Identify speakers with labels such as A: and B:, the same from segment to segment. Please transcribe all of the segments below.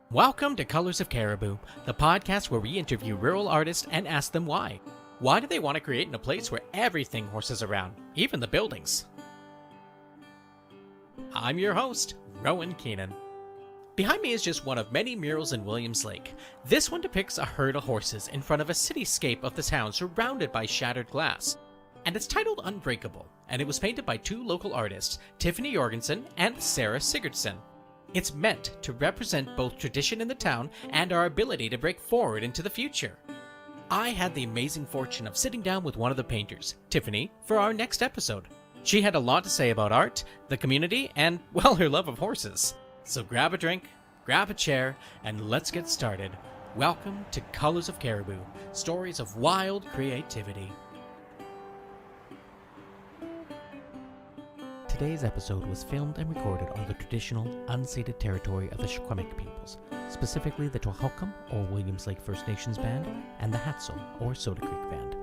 A: Welcome to Colors of Cariboo, the podcast where we interview rural artists and ask them why. Why do they want to create in a place where everything horses around, even the buildings? I'm your host, Rohan Keenan. Behind me is just one of many murals in Williams Lake. This one depicts a herd of horses in front of a cityscape of the town surrounded by shattered glass. And it's titled Unbreakable, and it was painted by two local artists, Tiffany Jorgenson and Sarah Sigurdsson. It's meant to represent both tradition in the town and our ability to break forward into the future. I had the amazing fortune of sitting down with one of the painters, Tiffany, for our next episode. She had a lot to say about art, the community, and, well, her love of horses. So grab a drink, grab a chair, and let's get started. Welcome to Colors of Cariboo, stories of wild creativity. Today's episode was filmed and recorded on the traditional, unceded territory of the Secwepemc peoples, specifically the Twahalcum, or Williams Lake First Nations Band, and the Hatzel, or Soda Creek Band.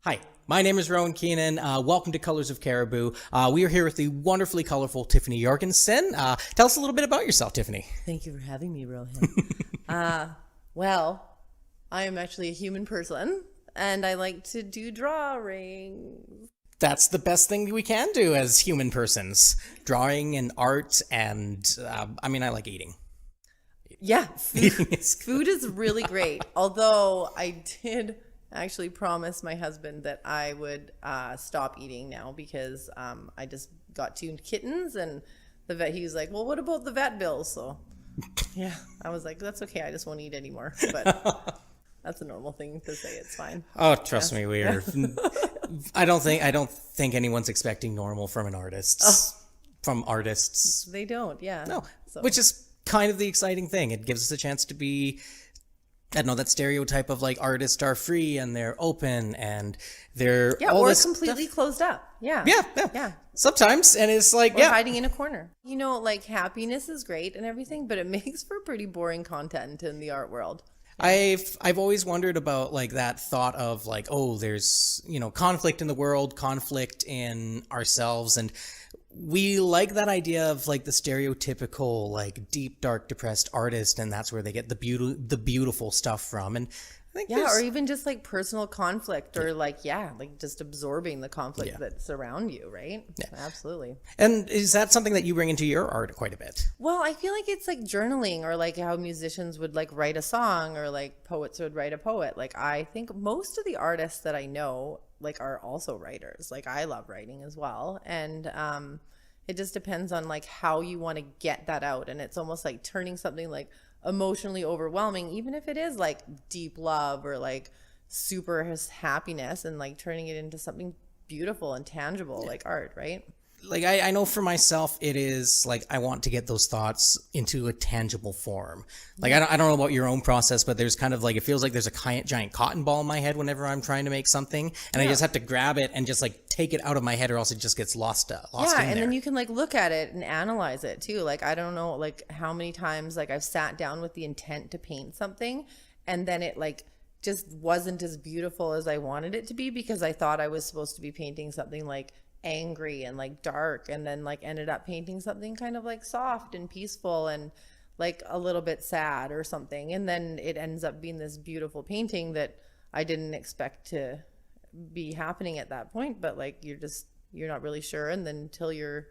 A: Hi, my name is Rohan Keenan. Welcome to Colors of Cariboo. We are here with the wonderfully colorful Tiffany Jorgenson. Tell us a little bit about yourself, Tiffany.
B: Thank you for having me, Rohan. Well, I am actually a human person, and I like to do drawings.
A: That's the best thing we can do as human persons. Drawing and art and, I like eating.
B: Yeah, food is really great. Although I did actually promised my husband that I would stop eating now because I just got 2 kittens, and the vet, he was like, well, what about the vet bills? So yeah, I was like, that's okay, I just won't eat anymore. But that's a normal thing to say. It's fine.
A: Oh, trust me, we are. I don't think anyone's expecting normal from an artist. From artists,
B: they don't. Yeah.
A: No, so. Which is kind of the exciting thing. It gives us a chance to be, I don't know, that stereotype of like artists are free and they're open and they're
B: or completely closed up. Yeah.
A: Sometimes, and it's like
B: hiding in a corner. You know, like happiness is great and everything, but it makes for pretty boring content in the art world.
A: I've always wondered about like that thought of like, oh, there's, conflict in the world, conflict in ourselves, and we like that idea of like the stereotypical like deep, dark, depressed artist, and that's where they get the beautiful stuff from. And I think
B: or even just like personal conflict, or like just absorbing the conflict that's around you, right? Yeah, absolutely.
A: And is that something that you bring into your art quite a bit?
B: Well, I feel like it's like journaling, or like how musicians would like write a song, or like poets would write a poet. Like I think most of the artists that I know like are also writers. Like I love writing as well, and it just depends on like how you want to get that out. And it's almost like turning something like emotionally overwhelming, even if it is like deep love or like super happiness, and like turning it into something beautiful and tangible, like art, right?
A: Like I know for myself, it is like I want to get those thoughts into a tangible form. Like I don't know about your own process, but there's kind of like, it feels like there's a giant cotton ball in my head whenever I'm trying to make something, and I just have to grab it and just like take it out of my head, or else it just gets lost in there.
B: Then you can like look at it and analyze it too. Like I don't know like how many times like I've sat down with the intent to paint something, and then it like just wasn't as beautiful as I wanted it to be, because I thought I was supposed to be painting something like angry and like dark, and then like ended up painting something kind of like soft and peaceful and like a little bit sad or something, and then it ends up being this beautiful painting that I didn't expect to be happening at that point. But like you're not really sure, and then until your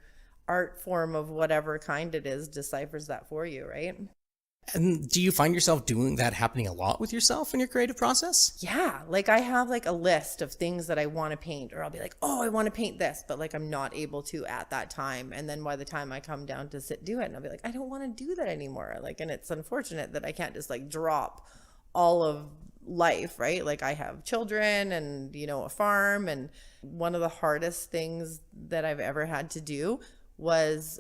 B: art form of whatever kind it is deciphers that for you, right?
C: And do you find yourself doing that happening a lot with yourself in your creative process?
B: Yeah, like I have like a list of things that I want to paint, or I'll be like, oh, I want to paint this, but like I'm not able to at that time. And then by the time I come down to do it, and I'll be like, I don't want to do that anymore. Like, and it's unfortunate that I can't just like drop all of life, right? Like I have children and, you know, a farm. And one of the hardest things that I've ever had to do was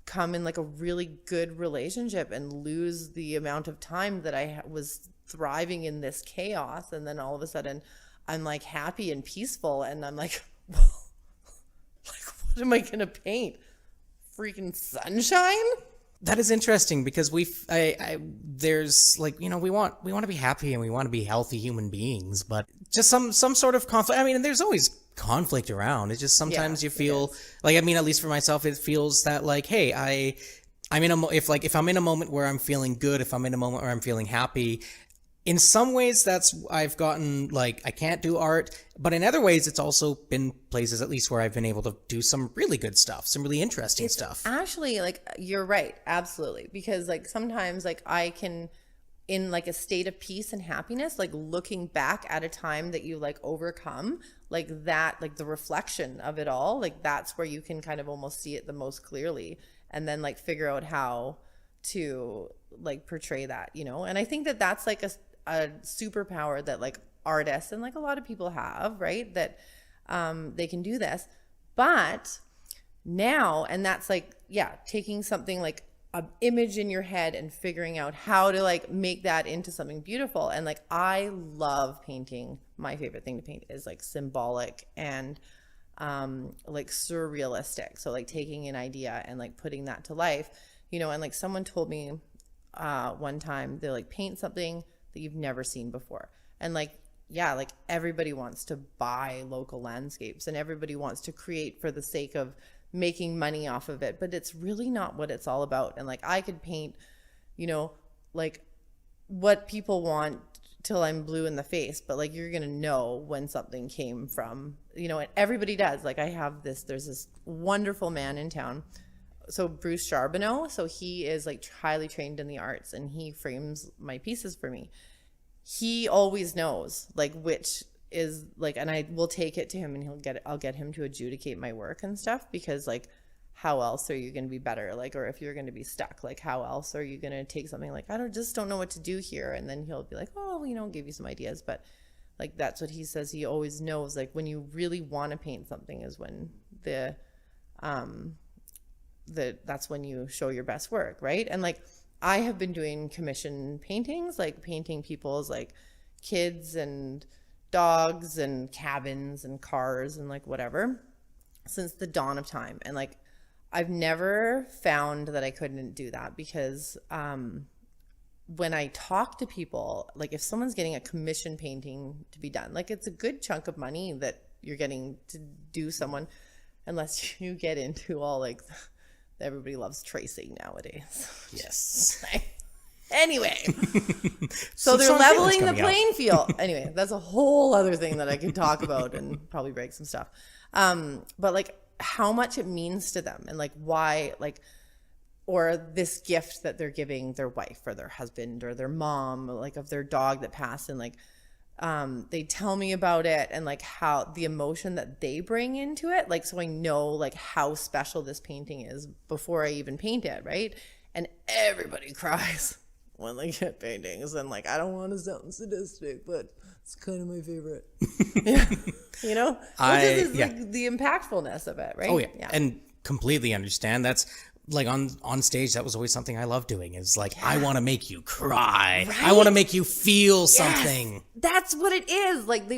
B: come in like a really good relationship and lose the amount of time that I was thriving in this chaos. And then all of a sudden I'm like happy and peaceful. And I'm like, well, like, what am I going to paint? Freaking sunshine?
C: That is interesting because there's like, you know, we want to be happy and we want to be healthy human beings, but just some sort of conflict. I mean, and there's always conflict around. It's just sometimes you feel like, I mean, at least for myself, it feels that like, hey, I'm in if I'm in a moment where I'm feeling good, if I'm in a moment where I'm feeling happy, in some ways I've gotten like, I can't do art, but in other ways it's also been places at least where I've been able to do some really good stuff, some really interesting stuff.
B: Actually, like you're right. Absolutely. Because like sometimes like I can, in like a state of peace and happiness, like looking back at a time that you like overcome, like that, like the reflection of it all, like that's where you can kind of almost see it the most clearly, and then like figure out how to like portray that, you know? And I think that that's like a superpower that like artists and like a lot of people have, right? That they can do this. But now, and that's like, yeah, taking something like an image in your head and figuring out how to like make that into something beautiful. And like I love painting. My favorite thing to paint is like symbolic and like surrealistic. So like taking an idea and like putting that to life, you know. And like someone told me one time, they're like, paint something that you've never seen before. And like, yeah, like everybody wants to buy local landscapes and everybody wants to create for the sake of making money off of it, but it's really not what it's all about. And like I could paint, you know, like what people want till I'm blue in the face, but like you're gonna know when something came from, you know. And everybody does. Like I have this, there's this wonderful man in town, so Bruce Charbonneau, so he is like highly trained in the arts and he frames my pieces for me. He always knows like which is like, and I will take it to him and I'll get him to adjudicate my work and stuff, because like how else are you going to be better? Like, or if you're going to be stuck, like how else are you going to take something like, just don't know what to do here. And then he'll be like, oh, you know, give you some ideas. But like, that's what he says. He always knows like when you really want to paint something is when that's when you show your best work. Right. And like, I have been doing commission paintings, like painting people's like kids and dogs and cabins and cars and like whatever, since the dawn of time. And like I've never found that I couldn't do that, because when I talk to people, like if someone's getting a commission painting to be done, like it's a good chunk of money that you're getting to do someone, unless you get into all like everybody loves tracing nowadays.
C: Yes.
B: Anyway, so they're leveling the playing field. Anyway, that's a whole other thing that I could talk about and probably break some stuff. But like how much it means to them, and like why, like, or this gift that they're giving their wife or their husband or their mom, like of their dog that passed, and like they tell me about it and like how the emotion that they bring into it, like, so I know like how special this painting is before I even paint it, right? And everybody cries when they get paintings, and like I don't want to sound sadistic, but it's kind of my favorite. Yeah. You know, is like the impactfulness of it, right?
C: Oh yeah, and completely understand. That's like on stage, that was always something I love doing, is like, I want to make you cry. Right? I want to make you feel something.
B: That's what it is. Like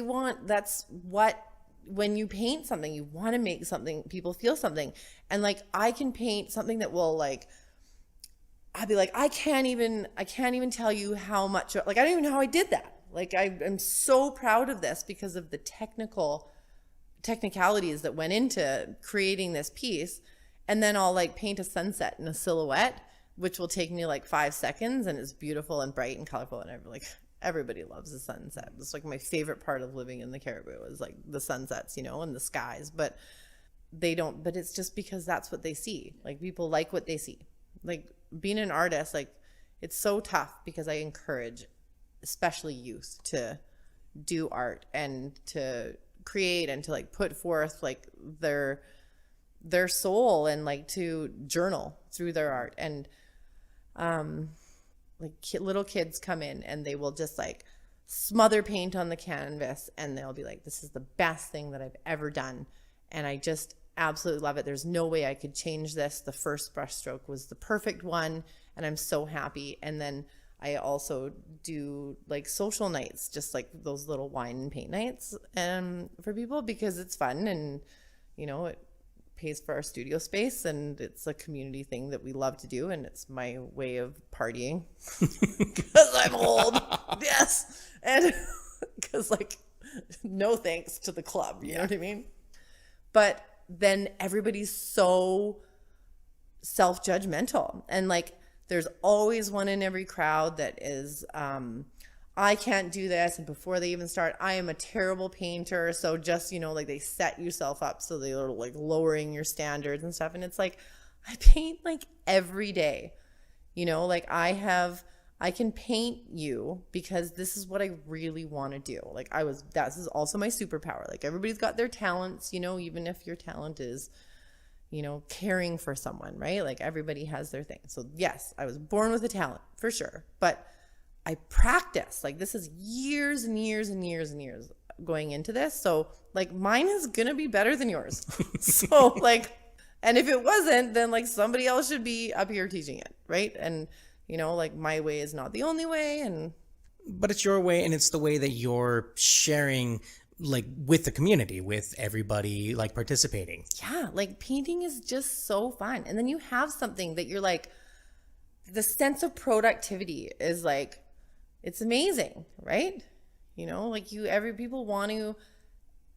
B: that's what, when you paint something, you want to make something, people feel something. And like, I can paint something that will like, I'd be like, I can't even tell you how much, like, I don't even know how I did that. Like, I'm so proud of this because of the technicalities that went into creating this piece. And then I'll like paint a sunset in a silhouette, which will take me like 5 seconds, and it's beautiful and bright and colorful. And everybody loves the sunset. It's like my favorite part of living in the Cariboo is like the sunsets, you know, and the skies. But but it's just because that's what they see. Like people like what they see. Like being an artist, like it's so tough because I encourage especially youth to do art and to create and to like put forth like their soul and like to journal through their art. And little kids come in and they will just like smother paint on the canvas and they'll be like, this is the best thing that I've ever done. And I just absolutely love it. There's no way I could change this. The first brushstroke was the perfect one and I'm so happy. And then I also do like social nights, just like those little wine and paint nights for people because it's fun and, you know, it pays for our studio space and it's a community thing that we love to do. And it's my way of partying because I'm old. Yes. And because like, no thanks to the club, you know what I mean? But then everybody's so self-judgmental and like, there's always one in every crowd that is, I can't do this. And before they even start, I am a terrible painter. So just, you know, like they set yourself up so they're like lowering your standards and stuff. And it's like, I paint like every day, you know, like I can paint you because this is what I really want to do. Like this is also my superpower. Like everybody's got their talents, you know, even if your talent is, you know, caring for someone, right? Like everybody has their thing. So yes, I was born with a talent for sure, but I practice. Like this is years and years and years and years going into this. So like mine is going to be better than yours. So like, and if it wasn't, then like somebody else should be up here teaching it. Right. And you know, like my way is not the only way.
C: But it's your way and it's the way that you're sharing like with the community, with everybody like participating.
B: Yeah, like painting is just so fun. And then you have something that you're like, the sense of productivity is like, it's amazing, right? You know, like people want to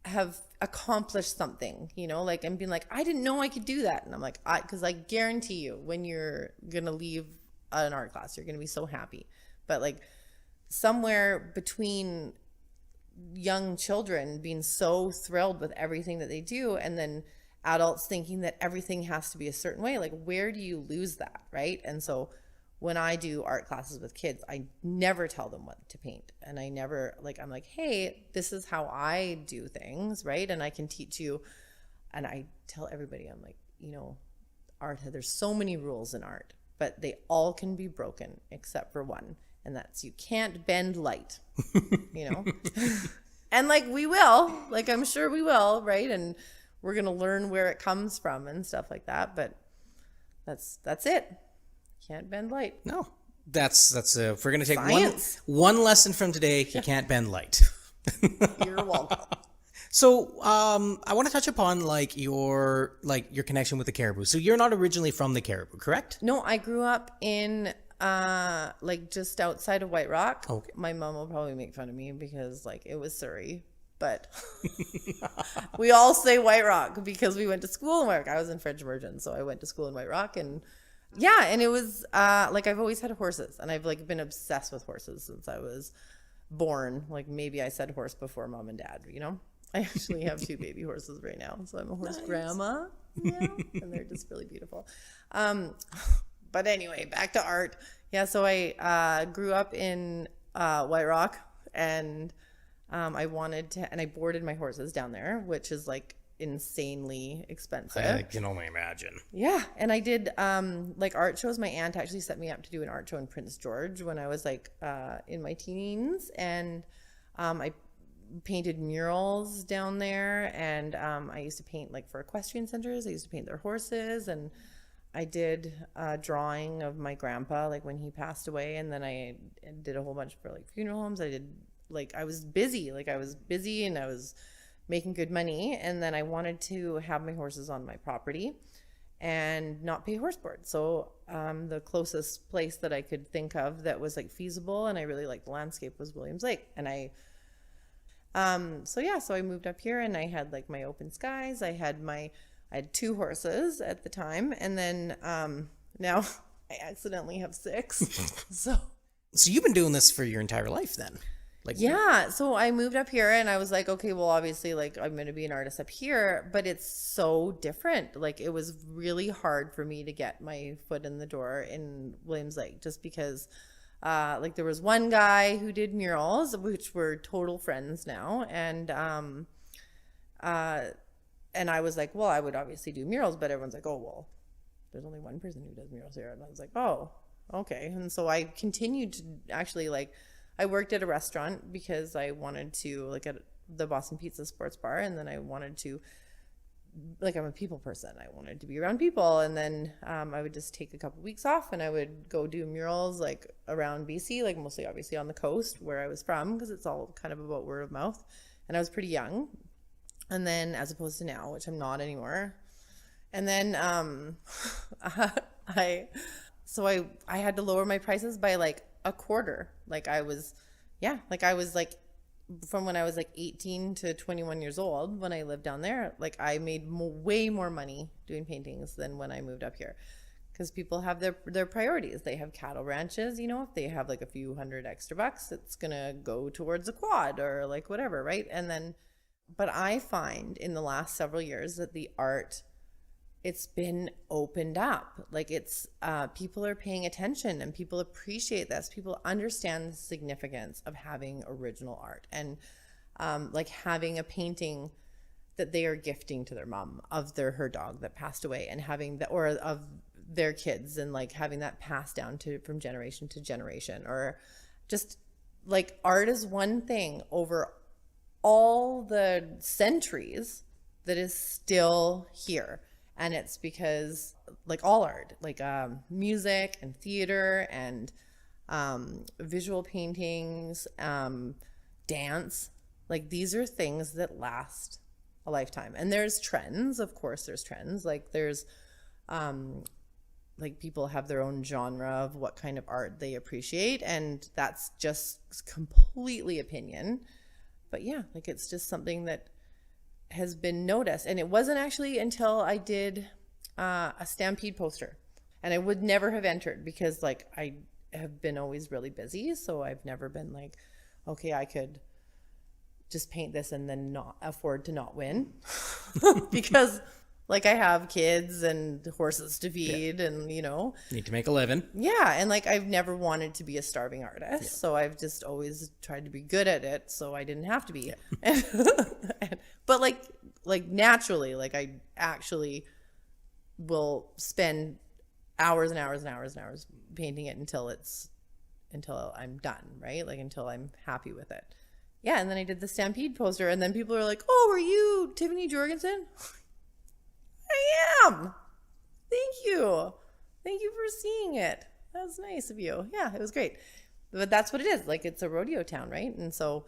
B: have accomplished something, you know, like and being like, I didn't know I could do that. And I'm like, because I guarantee you when you're going to leave an art class, you're going to be so happy. But like somewhere between young children being so thrilled with everything that they do and then adults thinking that everything has to be a certain way, like where do you lose that, right? And so when I do art classes with kids, I never tell them what to paint. And I never I'm like, hey, this is how I do things, right? And I can teach you. And I tell everybody, I'm like, you know, art, there's so many rules in art, but they all can be broken except for one. And that's you can't bend light, you know? And like we will, like I'm sure we will, right? And we're going to learn where it comes from and stuff like that. But that's it. Can't bend light.
C: No, that's if we're going to take
B: Science.
C: one lesson from today, you can't bend light.
B: You're welcome.
C: So I want to touch upon your connection with the Cariboo. So you're not originally from the Cariboo, correct?
B: No, I grew up in just outside of White Rock.
C: Okay.
B: My mom will probably make fun of me because it was Surrey, but we all say White Rock because we went to school in White Rock. I was in French immersion, so I went to school in White Rock, and yeah, and it was I've always had horses, and I've been obsessed with horses since I was born. Maybe I said horse before mom and dad, you know. I actually have 2 baby horses right now, so I'm a horse grandma, and they're just really beautiful. But anyway, back to art. Yeah, so I grew up in White Rock, and I wanted to, and I boarded my horses down there, which is insanely expensive.
C: I can only imagine.
B: Yeah, and I did art shows. My aunt actually set me up to do an art show in Prince George when I was in my teens, and I painted murals down there, and I used to paint for equestrian centers. I used to paint their horses, and I did a drawing of my grandpa when he passed away, and then I did a whole bunch for funeral homes. I did I was busy, and I was making good money, and then I wanted to have my horses on my property and not pay horse board. So the closest place that I could think of that was feasible and I really liked the landscape was Williams Lake. And I so I moved up here, and I had my open skies. I had 2 horses at the time, and then now I accidentally have 6. So
C: you've been doing this for your entire life then? Like,
B: yeah, so I moved up here and I was like, okay, well, obviously, like, I'm going to be an artist up here, but it's so different. Like, it was really hard for me to get my foot in the door in Williams Lake just because, like, there was one guy who did murals, which were total friends now. And I was like, well, I would obviously do murals, but everyone's like, oh, well, there's only one person who does murals here. And I was like, oh, okay. And so I continued to actually, like, I worked at a restaurant because I wanted to, like, at the Boston Pizza Sports Bar, and then I wanted to, like, I'm a people person. I wanted to be around people, and then I would just take a couple weeks off, and I would go do murals, like, around BC, like, mostly obviously on the coast where I was from, because it's all kind of about word of mouth, and I was pretty young, and then as opposed to now, which I'm not anymore, and then I had to lower my prices by, like, a quarter. Like, I was like from when I was like 18 to 21 years old when I lived down there, like, I made way more money doing paintings than when I moved up here, because people have their priorities. They have cattle ranches, you know, if they have like a few hundred extra bucks, it's gonna go towards a quad or like whatever, right? And then, but I find in the last several years that the art, it's been opened up. Like, it's people are paying attention and people appreciate this. People understand the significance of having original art and like having a painting that they are gifting to their mom of her dog that passed away, and having that, or of their kids, and like having that passed down from generation to generation. Or just like, art is one thing over all the centuries that is still here. And it's because, like, all art, like music and theater and visual paintings, dance, like, these are things that last a lifetime. And there's trends, of course, there's trends. Like, there's, like, people have their own genre of what kind of art they appreciate. And that's just completely opinion. But yeah, like, it's just something that has been noticed. And it wasn't actually until I did a Stampede poster, and I would never have entered because, like, I have been always really busy, so I've never been like, okay, I could just paint this and then not afford to not win because, like, I have kids and horses to feed, and, you know,
C: need to make a living.
B: Yeah. And, like, I've never wanted to be a starving artist. So I've just always tried to be good at it so I didn't have to be. But like naturally, like, I actually will spend hours and hours and hours and hours painting it until I'm done, right? Like, until I'm happy with it. Yeah. And then I did the Stampede poster, and then people are like, oh, are you Tiffany Jorgenson? I am. Thank you. Thank you for seeing it. That was nice of you. Yeah, it was great. But that's what it is. Like, it's a rodeo town, right? And so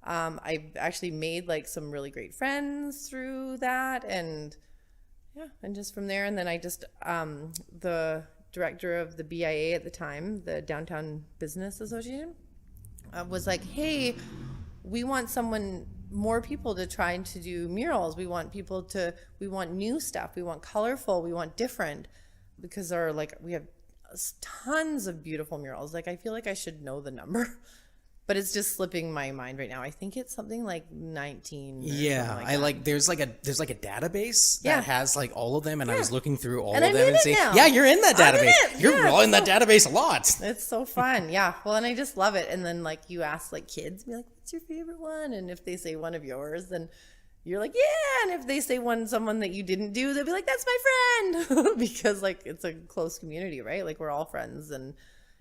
B: I actually made, like, some really great friends through that. And yeah, and just from there. And then I just, the director of the BIA at the time, the Downtown Business Association, was like, hey, we want more people to try to do murals. We want we want new stuff. We want colorful. We want different, because we have tons of beautiful murals. Like, I feel like I should know the number, but it's just slipping my mind right now. I think it's something like 19.
C: Yeah, there's like a database that has, like, all of them, and I was looking through all
B: and
C: of
B: I'm
C: them
B: in
C: and
B: it
C: saying,
B: now.
C: yeah, you're in that database. You're all in that
B: so
C: database a lot.
B: It's so fun. Yeah. Well, and I just love it. And then, like, you ask, like, kids, be like, what's your favorite one? And if they say one of yours, then you're like, yeah. And if they say someone that you didn't do, they'll be like, that's my friend. Because, like, it's a close community, right? Like, we're all friends, and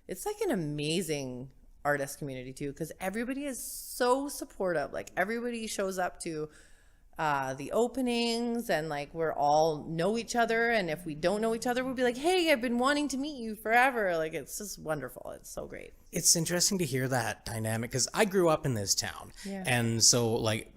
B: it's like an amazing artist community too, because everybody is so supportive. Like, everybody shows up to the openings, and, like, we're all know each other, and if we don't know each other, we'll be like, hey, I've been wanting to meet you forever. Like, it's just wonderful. It's so great.
C: It's interesting to hear that dynamic, because I grew up in this town, and so, like,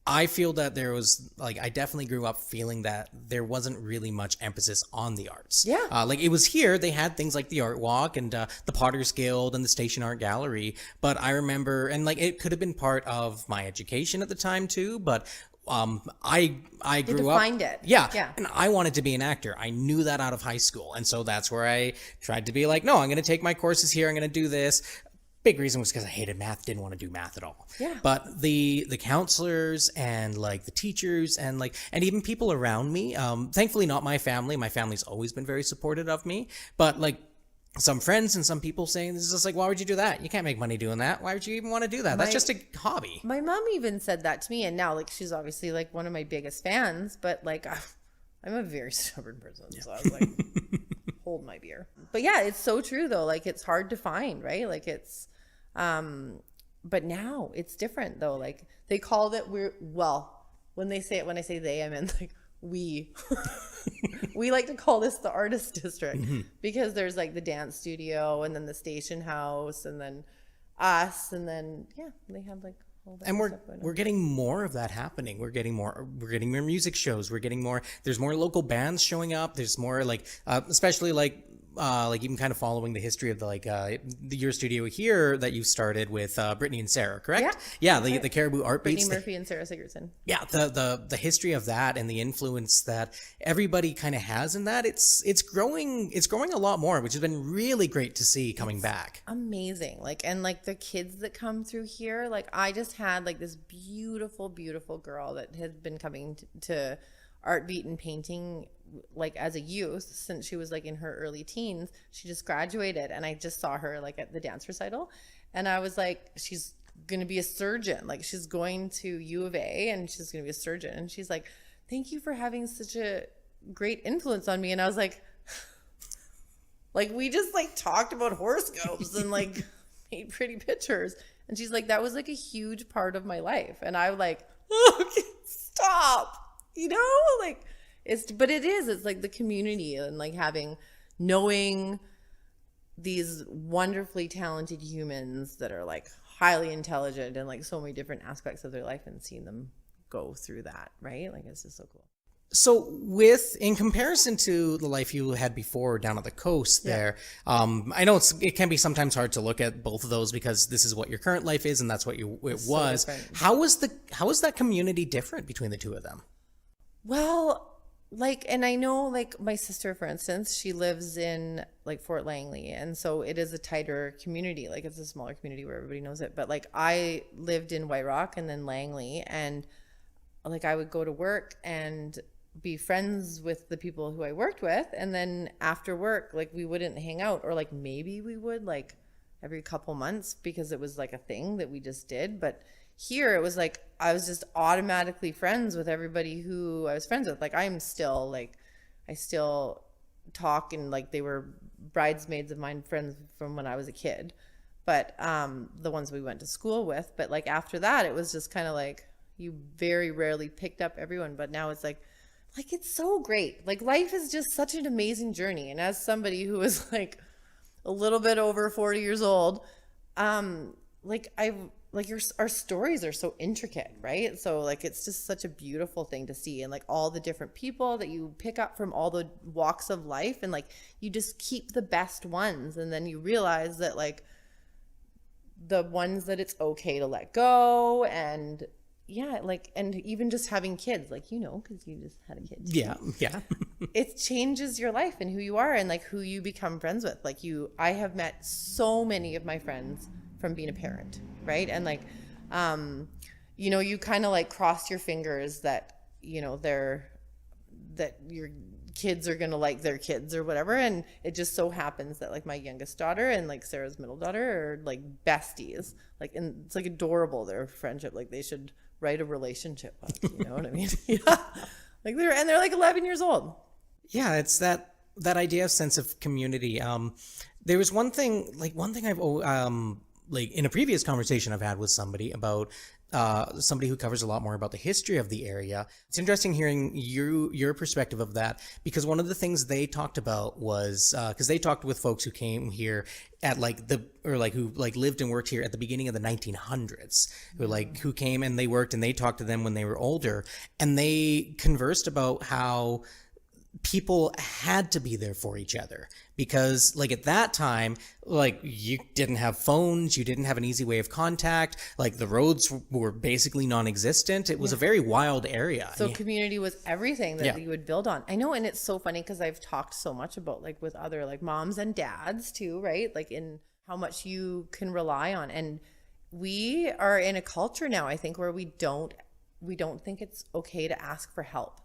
C: I feel that there was, like, I definitely grew up feeling that there wasn't really much emphasis on the arts.
B: Yeah.
C: Like, it was here. They had things like the Art Walk and the Potter's Guild and the Station Art Gallery. But I remember, and, like, it could have been part of my education at the time too, but I grew up.
B: Find it.
C: Yeah. And I wanted to be an actor. I knew that out of high school. And so that's where I tried to be like, no, I'm going to take my courses here. I'm going to do this. big reason was because I hated math, didn't want to do math at all.
B: Yeah.
C: But the counselors and like the teachers and even people around me, thankfully not my family. My family's always been very supportive of me, but like some friends and some people saying this is just like, why would you do that? You can't make money doing that. Why would you even want to do that? That's just a hobby.
B: My mom even said that to me, and now like she's obviously like one of my biggest fans, but like I'm a very stubborn person, so I was like, hold my beer. But yeah, it's so true though. Like it's hard to find, right? Like it's but now it's different though. Like they call it when I say they, I mean like we like to call this the artist district because there's like the dance studio and then the station house and then us and then they have like all that.
C: And we're getting more of that happening. We're getting more music shows. There's more local bands showing up. There's more like especially like even kind of following the history of your studio here that you started with Brittany and Sarah, correct?
B: Yeah.
C: The Cariboo Art
B: Brittany
C: Beats.
B: Murphy and Sarah Sigurdsson. Yeah.
C: The history of that and the influence that everybody kind of has in that, it's growing a lot more, which has been really great to see coming back.
B: Amazing. And the kids that come through here, like I just had like this beautiful, beautiful girl that has been coming to art beat and painting like as a youth since she was like in her early teens. She just graduated and I just saw her like at the dance recital and I was like, she's gonna be a surgeon. Like she's going to U of A and she's gonna be a surgeon. And she's like, thank you for having such a great influence on me. And I was like we just like talked about horoscopes and like made pretty pictures. And she's like, that was like a huge part of my life. And I was like, okay, stop. Like it's like the community and like knowing these wonderfully talented humans that are like highly intelligent and like so many different aspects of their life and seeing them go through that, right? Like it's just so cool.
C: So in comparison to the life you had before down at the coast there, I know it can be sometimes hard to look at both of those because this is what your current life is and that's what it was.
B: So
C: how was that community different between the two of them?
B: Well, and I know like my sister, for instance, she lives in like Fort Langley. And so it is a tighter community. Like it's a smaller community where everybody knows it. But like I lived in White Rock and then Langley and like I would go to work and be friends with the people who I worked with. And then after work, like we wouldn't hang out or like maybe we would like every couple months because it was like a thing that we just did. But here it was like I was just automatically friends with everybody who I was friends with. Like I still talk and like they were bridesmaids of mine, friends from when I was a kid, but the ones we went to school with. But like after that it was just kind of like you very rarely picked up everyone. But now it's like it's so great. Like life is just such an amazing journey. And as somebody who is like a little bit over 40 years old, our stories are so intricate, right? So like it's just such a beautiful thing to see and like all the different people that you pick up from all the walks of life and like you just keep the best ones and then you realize that like the ones that it's okay to let go and and even just having kids like because you just had a kid too.
C: Yeah
B: It changes your life and who you are and like who you become friends with. Like I have met so many of my friends from being a parent, right? And like you kind of like cross your fingers that that your kids are gonna like their kids or whatever. And it just so happens that like my youngest daughter and like Sarah's middle daughter are like besties, like, and it's like adorable their friendship. Like they should write a relationship book, you know what I mean? Yeah. Like they're like 11 years old.
C: Yeah, it's that idea of sense of community. There was one thing I've like in a previous conversation I've had with somebody about somebody who covers a lot more about the history of the area. It's interesting hearing your perspective of that, because one of the things they talked about was because they talked with folks who came here at who lived and worked here at the beginning of the 1900s, who came and they worked and they talked to them when they were older, and they conversed about how people had to be there for each other because like at that time, like you didn't have phones, you didn't have an easy way of contact, like the roads were basically non-existent. It was a very wild area.
B: So community was everything that you would build on. I know. And it's so funny because I've talked so much about like with other like moms and dads too, right? Like in how much you can rely on. And we are in a culture now, I think, where we don't think it's okay to ask for help.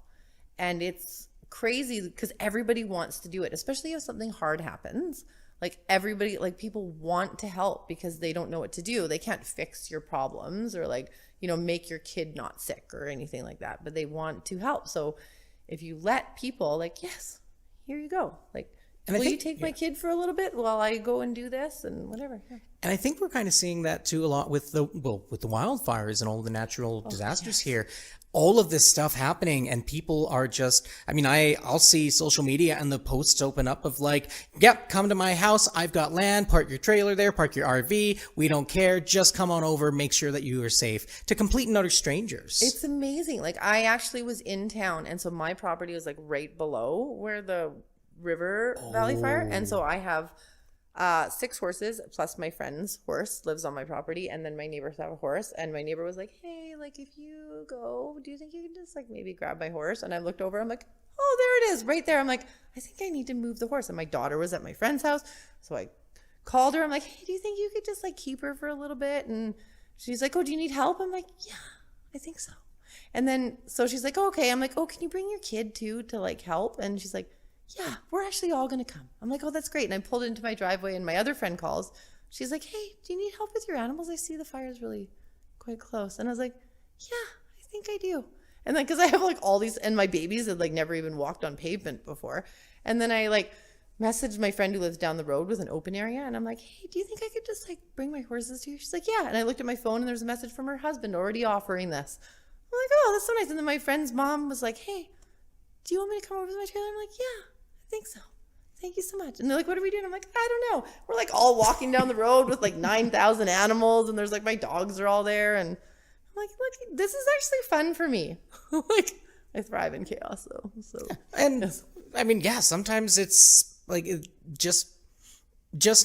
B: And it's crazy because everybody wants to do it, especially if something hard happens. Like everybody, like people want to help because they don't know what to do. They can't fix your problems or like, make your kid not sick or anything like that, but they want to help. So if you let people like, yes, here you go. Like, will you take my kid for a little bit while I go and do this and whatever? Yeah.
C: And I think we're kind of seeing that too a lot with the wildfires and all the natural disasters here. All of this stuff happening, and people are just, I'll see social media and the posts open up of like, yep, come to my house. I've got land, park your trailer there, park your RV. We don't care. Just come on over. Make sure that you are safe, to complete and utter strangers.
B: It's amazing. Like I actually was in town, and so my property was like right below where the river valley fire. And so I have 6 horses plus my friend's horse lives on my property, and then my neighbors have a horse, and my neighbor was like, hey, like if you go, do you think you can just like maybe grab my horse? And I looked over, I'm like, oh, there it is right there. I'm like, I think I need to move the horse. And my daughter was at my friend's house, so I called her. I'm like, hey, do you think you could just like keep her for a little bit? And she's like, oh, do you need help? I'm like, yeah, I think so. And then so she's like, oh, okay. I'm like, oh, can you bring your kid too to like help? And she's like, yeah, we're actually all going to come. I'm like, oh, that's great. And I pulled into my driveway, and my other friend calls. She's like, hey, do you need help with your animals? I see the fire's really quite close. And I was like, yeah, I think I do. And then, cause I have like all these, and my babies had like never even walked on pavement before. And then I like messaged my friend who lives down the road with an open area. And I'm like, hey, do you think I could just like bring my horses to you? She's like, yeah. And I looked at my phone, and there's a message from her husband already offering this. I'm like, oh, that's so nice. And then my friend's mom was like, hey, do you want me to come over to my trailer? I'm like, yeah, I think so. Thank you so much. And they're like, what are we doing? I'm like, I don't know. We're like all walking down the road with like 9,000 animals, and there's like my dogs are all there. And I'm like, look, this is actually fun for me. Like I thrive in chaos though. So,
C: and
B: yes.
C: Sometimes it's like just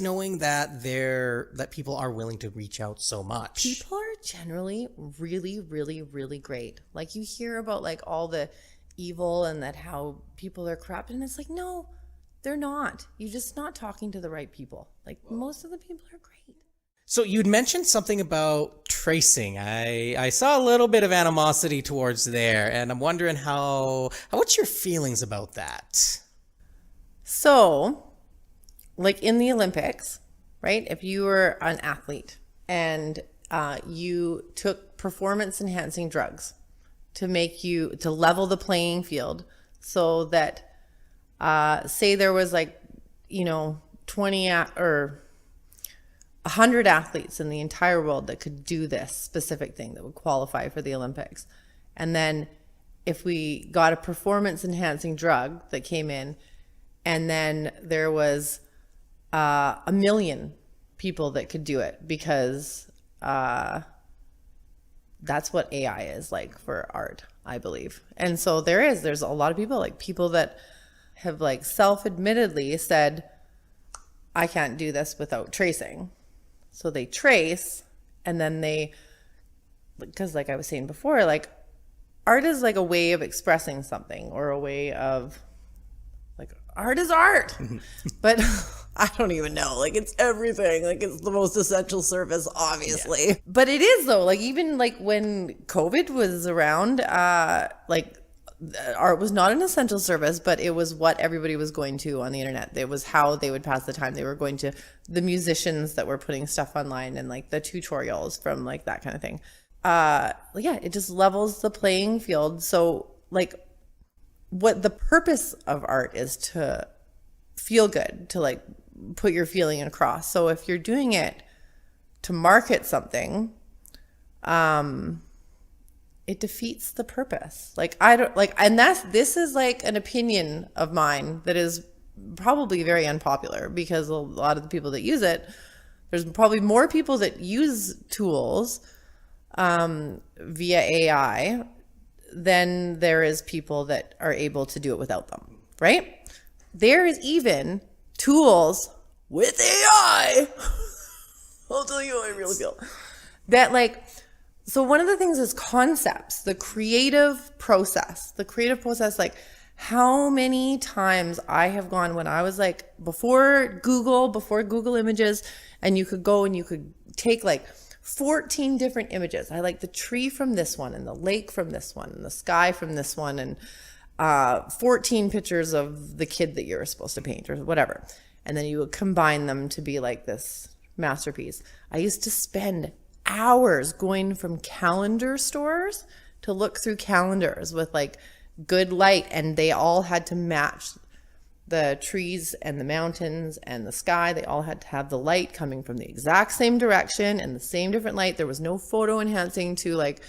C: knowing that that people are willing to reach out so much.
B: People are generally really, really, really great. Like you hear about like all the evil and that how people are corrupt, and it's like, no, they're not. You're just not talking to the right people. Like most of the people are great.
C: So you'd mentioned something about tracing. I saw a little bit of animosity towards there, and I'm wondering what's your feelings about that?
B: So like in the Olympics, right? If you were an athlete and you took performance enhancing drugs to level the playing field, so that say there was like 20 or 100 athletes in the entire world that could do this specific thing that would qualify for the Olympics, and then if we got a performance enhancing drug that came in, and then there was 1 million people that could do it, because that's what AI is like for art, I believe. And so there's a lot of people that have like self-admittedly said, I can't do this without tracing. So they trace, and then because like I was saying before, like art is like a way of expressing something, or a way of like, art is art. But I don't even know, like it's everything. Like it's the most essential service, obviously. Yeah. But it is though, like even like when COVID was around, like art was not an essential service, but it was what everybody was going to on the internet. It was how they would pass the time. They were going to the musicians that were putting stuff online, and like the tutorials from like that kind of thing. Yeah, it just levels the playing field. So like what the purpose of art is to feel good, to like put your feeling across. So if you're doing it to market something, it defeats the purpose. Like I don't like, and this is like an opinion of mine that is probably very unpopular, because a lot of the people that use it, there's probably more people that use tools via AI than there is people that are able to do it without them, right? There is even tools with AI. I'll tell you how I really feel. That like, so one of the things is concepts, the creative process, like how many times I have gone when I was like before Google Images, and you could go and you could take like 14 different images. I like the tree from this one and the lake from this one and the sky from this one, and 14 pictures of the kid that you're supposed to paint or whatever. And then you would combine them to be like this masterpiece. I used to spend hours going from calendar stores to look through calendars with like good light, and they all had to match the trees and the mountains and the sky. They all had to have the light coming from the exact same direction and the same different light. There was no photo enhancing to like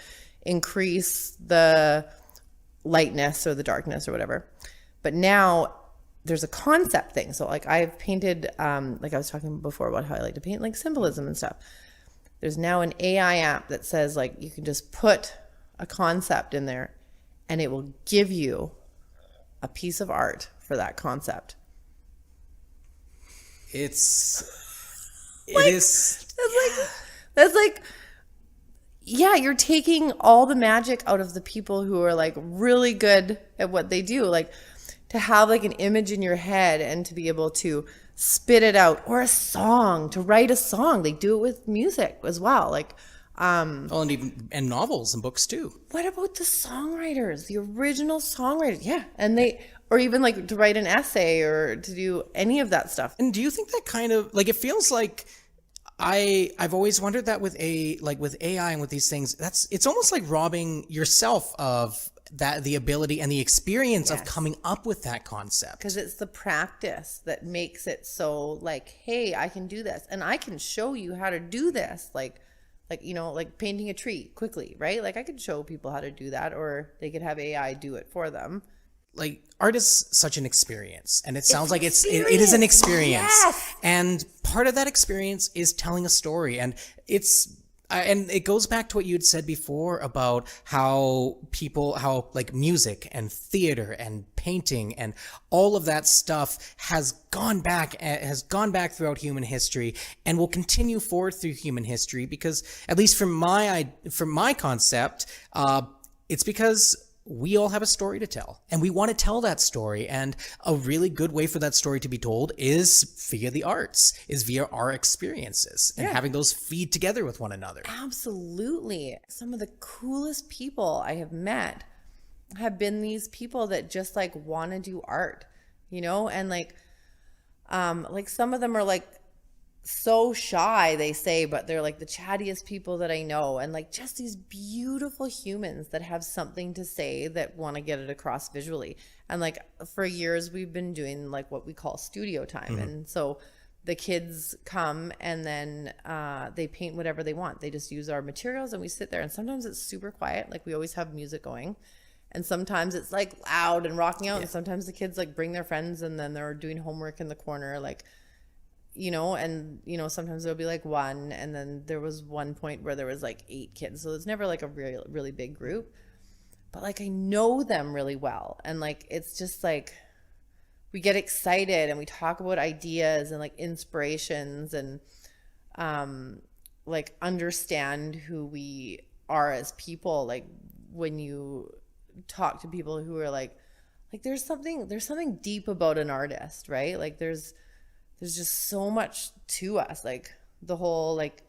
B: increase the lightness or the darkness or whatever. But now there's a concept thing. So like I've painted, like I was talking before about how I like to paint like symbolism and stuff. There's now an AI app that says like you can just put a concept in there and it will give you a piece of art for that concept.
C: It is.
B: That's like, yeah, you're taking all the magic out of the people who are like really good at what they do. Like to have like an image in your head and to be able to spit it out, or a song, to write a song. They do it with music as well. Like,
C: and novels and books too.
B: what about the songwriters, the original songwriters? Yeah. And or even like to write an essay or to do any of that stuff.
C: And do you think that kind of like, it feels like I've always wondered that with with AI and with these things, it's almost like robbing yourself of the ability and the experience of coming up with that concept.
B: Because it's the practice that makes it so like, hey, I can do this and I can show you how to do this. Like, like painting a tree quickly, right? Like I could show people how to do that, or they could have AI do it for them.
C: Like art is such an experience, and it sounds like it is an experience.
B: Yes.
C: And part of that experience is telling a story, and and it goes back to what you'd said before about how like music and theater and painting and all of that stuff has gone back throughout human history and will continue forward through human history, because at least from my concept, it's because we all have a story to tell, and we want to tell that story. And a really good way for that story to be told is via the arts, is via our experiences, and having those feed together with one another.
B: Absolutely. Some of the coolest people I have met have been these people that just like want to do art, and like some of them are like so shy, they say, but they're like the chattiest people that I know, and like just these beautiful humans that have something to say, that want to get it across visually. And like for years we've been doing like what we call studio time. And so the kids come and then they paint whatever they want. They just use our materials and we sit there, and sometimes it's super quiet, like we always have music going, and sometimes it's like loud and rocking out, and sometimes the kids like bring their friends and then they're doing homework in the corner, like sometimes there'll be like one, and then there was one point where there was like 8 kids, so it's never like a really big group, but like I know them really well, and like it's just like we get excited and we talk about ideas and like inspirations, and like understand who we are as people. Like when you talk to people who are like there's something deep about an artist, right? Like there's just so much to us. Like the whole, like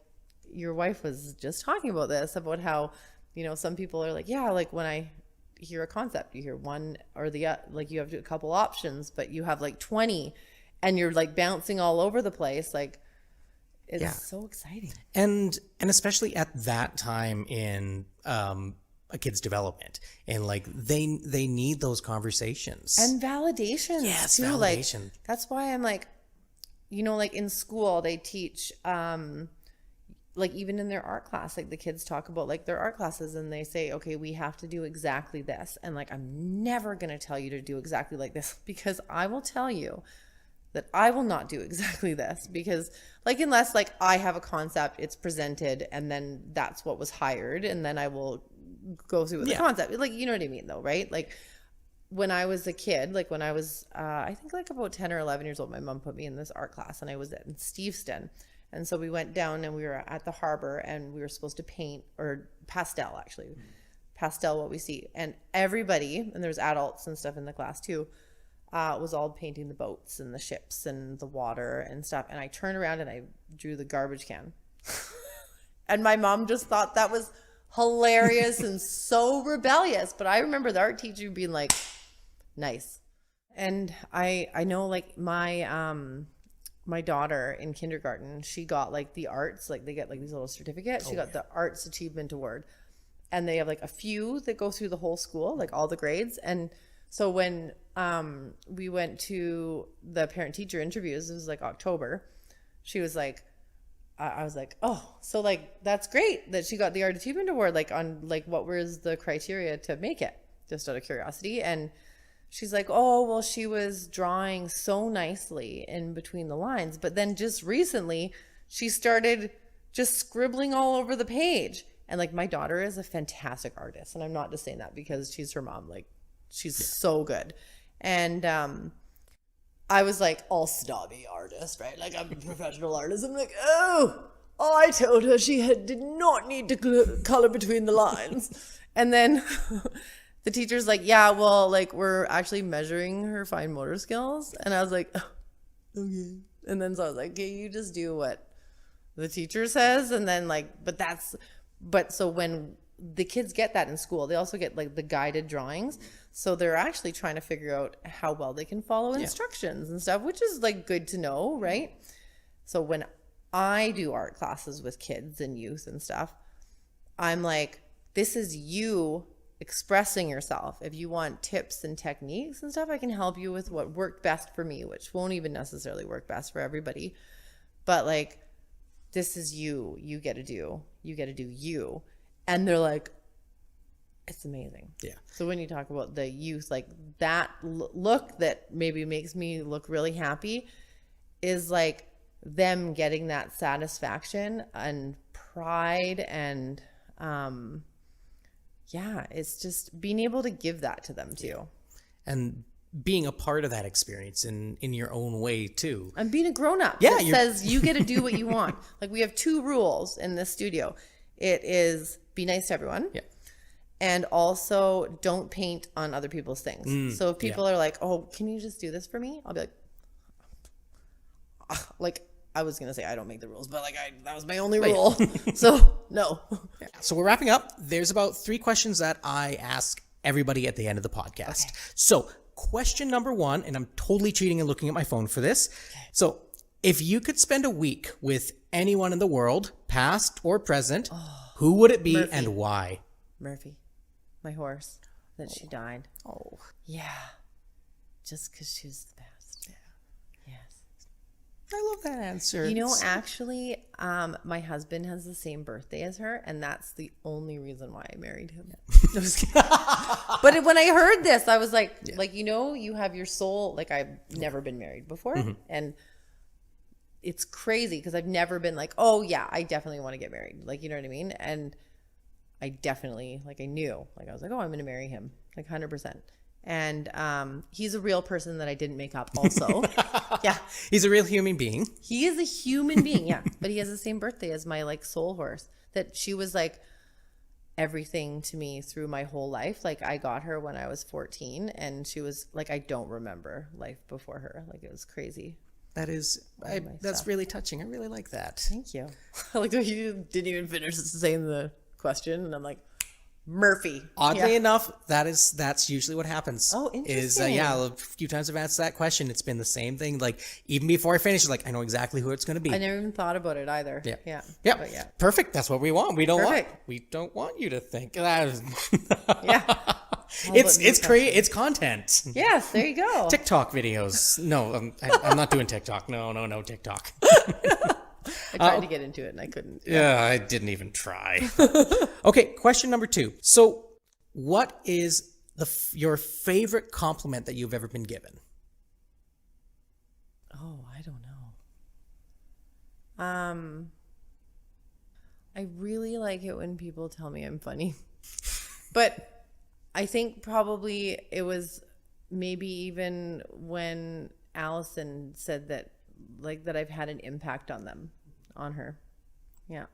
B: your wife was just talking about this, about how, some people are like, yeah, like when I hear a concept, you hear one or the like you have a couple options, but you have like 20 and you're like bouncing all over the place. Like it's so exciting.
C: And especially at that time in a kid's development, and like they need those conversations and
B: validations too.
C: Validation.
B: Like that's why I'm like, like in school they teach like even in their art class, like the kids talk about like their art classes, and they say, okay, we have to do exactly this, and like I'm never going to tell you to do exactly like this, because I will tell you that I will not do exactly this, because like unless like I have a concept, it's presented, and then that's what was hired, and then I will go through with the concept, like you know what I mean though, right? Like when I was a kid, like when I was, I think like about 10 or 11 years old, my mom put me in this art class, and I was in Steveston. And so we went down and we were at the harbor, and we were supposed to paint, or pastel actually, pastel what we see. And everybody, and there's adults and stuff in the class too, was all painting the boats and the ships and the water and stuff. And I turned around and I drew the garbage can. And my mom just thought that was hilarious and so rebellious. But I remember the art teacher being like, nice. And I know like my daughter in kindergarten, she got like the arts, like they get like these little certificates. She got the Arts Achievement Award. And they have like a few that go through the whole school, like all the grades. And so when we went to the parent-teacher interviews, it was like October, she was like, I was like, oh, so like that's great that she got the Art Achievement Award. Like on like what was the criteria to make it? Just out of curiosity. And she's like, oh, well, she was drawing so nicely in between the lines. But then just recently, she started just scribbling all over the page. And like my daughter is a fantastic artist. And I'm not just saying that because she's her mom. Like she's so good. And I was like all snobby artist, right? Like I'm a professional artist. I'm like, oh, I told her she did not need to color between the lines. And then the teacher's like, yeah, well, like we're actually measuring her fine motor skills. And I was like, oh, okay. And then so I was like, okay, you just do what the teacher says. And then like, but so when the kids get that in school, they also get like the guided drawings. So they're actually trying to figure out how well they can follow instructions and stuff, which is like good to know, right? So when I do art classes with kids and youth and stuff, I'm like, this is you expressing yourself. If you want tips and techniques and stuff, I can help you with what worked best for me, which won't even necessarily work best for everybody. But like, this is you get to do you. And they're like, it's amazing. Yeah. So when you talk about the youth, like that look that maybe makes me look really happy is like them getting that satisfaction and pride and it's just being able to give that to them too.
C: And being a part of that experience in your own way too. And
B: being a grown-up. Yeah. It says you get to do what you want. Like we have 2 rules in this studio. It is be nice to everyone. Yeah. And also don't paint on other people's things. So if people are like, oh, can you just do this for me? I'll be like I was going to say I don't make the rules, but like that was my only rule. So no.
C: Yeah. So we're wrapping up. There's about 3 questions that I ask everybody at the end of the podcast. Okay. So question number 1, and I'm totally cheating and looking at my phone for this. Okay. So if you could spend a week with anyone in the world, past or present, who would it be and why?
B: Murphy, my horse, that she died.
C: Oh.
B: Yeah. Just because she was the best. Yeah. Yes.
C: I love that answer.
B: You know, actually, my husband has the same birthday as her, and that's the only reason why I married him. But when I heard this, I was like, you know, you have your soul. Like, I've never been married before, and it's crazy because I've never been like, oh yeah, I definitely want to get married. Like, you know what I mean? And I definitely, like, I knew, like, I was like, oh, I'm going to marry him, like 100%. And he's a real person that I didn't make up also. Yeah.
C: He's a real human being.
B: He is a human being, yeah. But he has the same birthday as my, like, soul horse. That she was, like, everything to me through my whole life. Like, I got her when I was 14, and she was, like, I don't remember life before her. Like, it was crazy.
C: That is, that's really touching. I really like that.
B: Thank you. I like the way you didn't even finish saying the question, and I'm like, Murphy.
C: Oddly enough, that's usually what happens.
B: Oh, interesting.
C: A few times I've asked that question, it's been the same thing. Like, even before I finish, like, I know exactly who it's going to be.
B: I never even thought about it either.
C: Yeah.
B: But yeah.
C: Perfect. That's what we want. We don't want you to think that.
B: Yeah.
C: It's great. It's content.
B: Yes, there you go.
C: TikTok videos. No, I'm not doing TikTok. No, TikTok.
B: I tried to get into it and I couldn't.
C: Yeah, I didn't even try. Okay, question number 2. So, what is your favorite compliment that you've ever been given?
B: Oh, I don't know. I really like it when people tell me I'm funny. But I think probably it was maybe even when Allison said that, like, that I've had an impact on her. Yeah.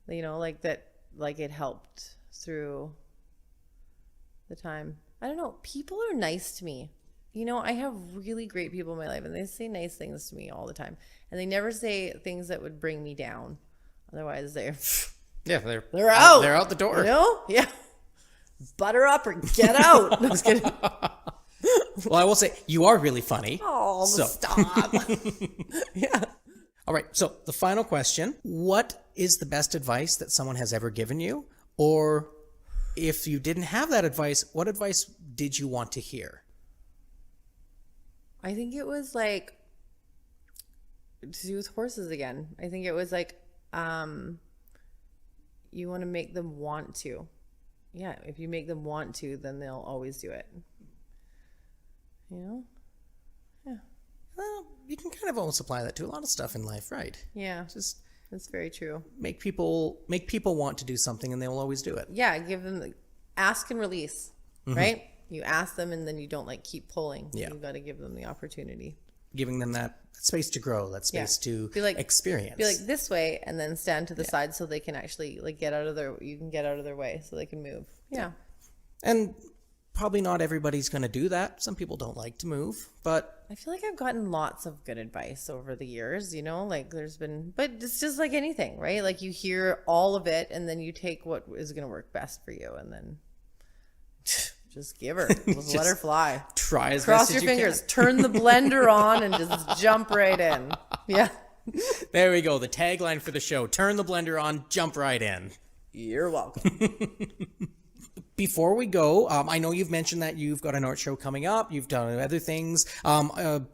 B: You know, like that, like it helped through the time. I don't know. People are nice to me. You know, I have really great people in my life, and they say nice things to me all the time. And they never say things that would bring me down. Otherwise, they're out.
C: They're out the door.
B: You know? Yeah. Butter up or get out. No, I was kidding.
C: Well, I will say you are really funny.
B: Oh, stop. Yeah.
C: All right. So the final question: what is the best advice that someone has ever given you? Or if you didn't have that advice, what advice did you want to hear?
B: I think it was like to do with horses again. I think it was like you want to make them want to. Yeah, if you make them want to, then they'll always do it. You know? Yeah.
C: Well, you can kind of almost apply that to a lot of stuff in life, right?
B: Yeah.
C: Just
B: that's very true.
C: make people want to do something, and they will always do it.
B: Yeah, give them ask and release, right? You ask them, and then you don't like keep pulling.
C: Yeah.
B: You've got to give them the opportunity.
C: Giving them that space to grow, that space to experience.
B: Be like this way, and then stand to the side so they can actually like get out of their way so they can move. Yeah.
C: And probably not everybody's going to do that. Some people don't like to move, but
B: I feel like I've gotten lots of good advice over the years, you know, like but it's just like anything, right? Like you hear all of it and then you take what is going to work best for you and then just give her, just let her fly.
C: Try as
B: Cross
C: best
B: your
C: as you
B: fingers,
C: can.
B: turn the blender on and just jump right in. Yeah.
C: There we go. The tagline for the show: turn the blender on, jump right in.
B: You're welcome.
C: Before we go, I know you've mentioned that you've got an art show coming up. You've done other things. Apparently,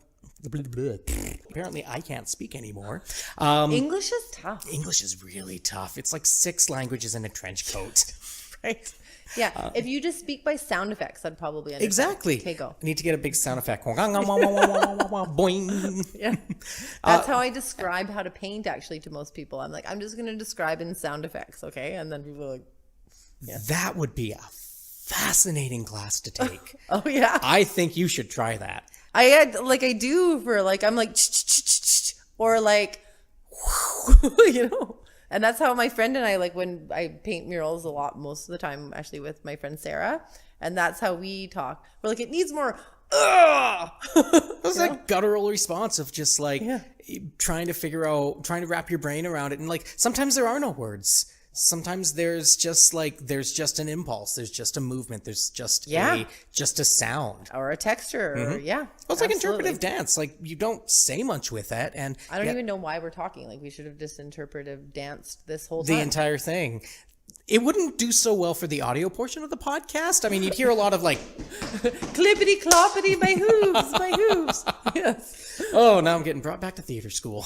C: I can't speak anymore.
B: English is tough.
C: English is really tough. It's like 6 languages in a trench coat.
B: Right? Yeah. If you just speak by sound effects, I'd probably understand.
C: Exactly.
B: Okay, go.
C: I need to get a big sound effect. Boing.
B: Yeah. That's how I describe how to paint actually to most people. I'm like, I'm just going to describe in sound effects, okay? And then people are like,
C: yeah. That would be a fascinating class to take.
B: oh yeah.
C: I think you should try that.
B: I do for like, I'm like, or like, you know, and that's how my friend and I, like when I paint murals a lot, most of the time actually with my friend Sarah. And that's how we talk. We're like, it needs more.
C: That's a guttural response of just like trying to wrap your brain around it. And like, sometimes there are no words. Sometimes there's just an impulse. There's just a movement. There's just a sound
B: Or a texture. Or,
C: Well, it's like interpretive dance. Like you don't say much with it. And
B: I don't even know why we're talking. Like we should have just interpretive danced this whole time.
C: The entire thing. It wouldn't do so well for the audio portion of the podcast. I mean, you'd hear a lot of like
B: clippity cloppity, my hooves, my hooves. Yes.
C: Oh, now I'm getting brought back to theater school.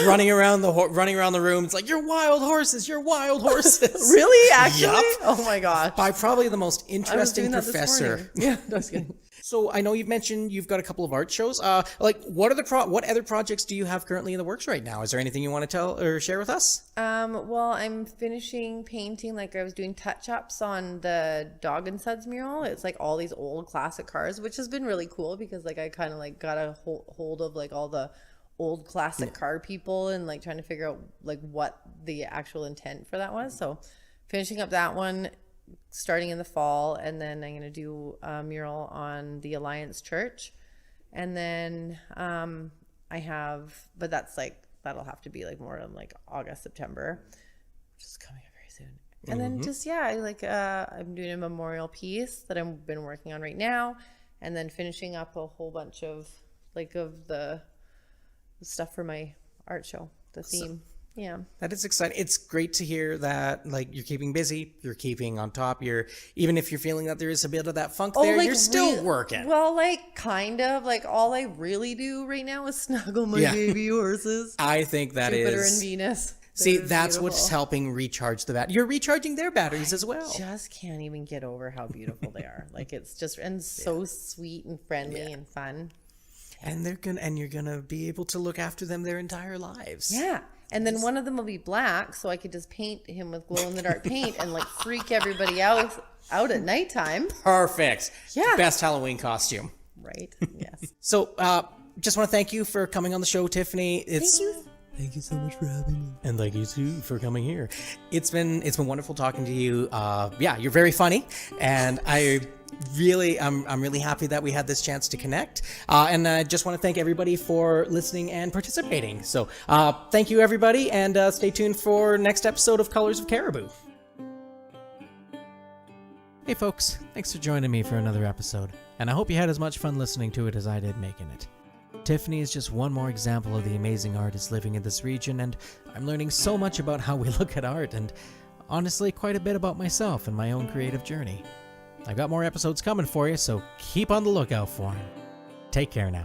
C: running around the room. It's like, you're wild horses.
B: Really? Actually?
C: Yup.
B: Oh my gosh.
C: By probably the most interesting
B: that this
C: professor.
B: morning. Yeah, no, I was kidding.
C: So I know you've mentioned you've got a couple of art shows. Like what other projects do you have currently in the works right now? Is there anything you want to tell or share with us?
B: Well, I'm finishing painting. Like I was doing touch-ups on the Dog and Suds mural. It's like all these old classic cars, which has been really cool because like I kind of like got a hold of like all the old classic car people and like trying to figure out like what the actual intent for that was. So finishing up that one, starting in the fall, and then I'm going to do a mural on the Alliance Church. And then but that's like, that'll have to be like more in like August, September, which is coming up very soon. And then just, I'm doing a memorial piece that I've been working on right now. And then finishing up a whole bunch of the stuff for my art show, the theme. Yeah.
C: That is exciting. It's great to hear that like you're keeping busy, you're keeping on top, even if you're feeling that there is a bit of that funk there, you're still working.
B: Well, like kind of like all I really do right now is snuggle my baby horses.
C: I think that
B: Jupiter and Venus.
C: See, that's what's helping recharge the battery. You're recharging their batteries as well.
B: Just can't even get over how beautiful they are. Like it's just so sweet and friendly and fun.
C: And you're gonna be able to look after them their entire lives.
B: Yeah. And then one of them will be black, so I could just paint him with glow-in-the-dark paint and like freak everybody out at nighttime.
C: Perfect.
B: Yeah.
C: Best Halloween costume.
B: Right. Yes.
C: So, just want to thank you for coming on the show, Tiffany.
B: Thank you.
C: Thank you so much for having me. And thank you too for coming here. It's been wonderful talking to you. Yeah, you're very funny, and I'm really happy that we had this chance to connect. And I just want to thank everybody for listening and participating. So thank you, everybody, and stay tuned for next episode of Colors of Cariboo.
A: Hey folks, thanks for joining me for another episode, and I hope you had as much fun listening to it as I did making it. Tiffany is just one more example of the amazing artists living in this region, and I'm learning so much about how we look at art, and honestly quite a bit about myself and my own creative journey. I've got more episodes coming for you, so keep on the lookout for them. Take care now.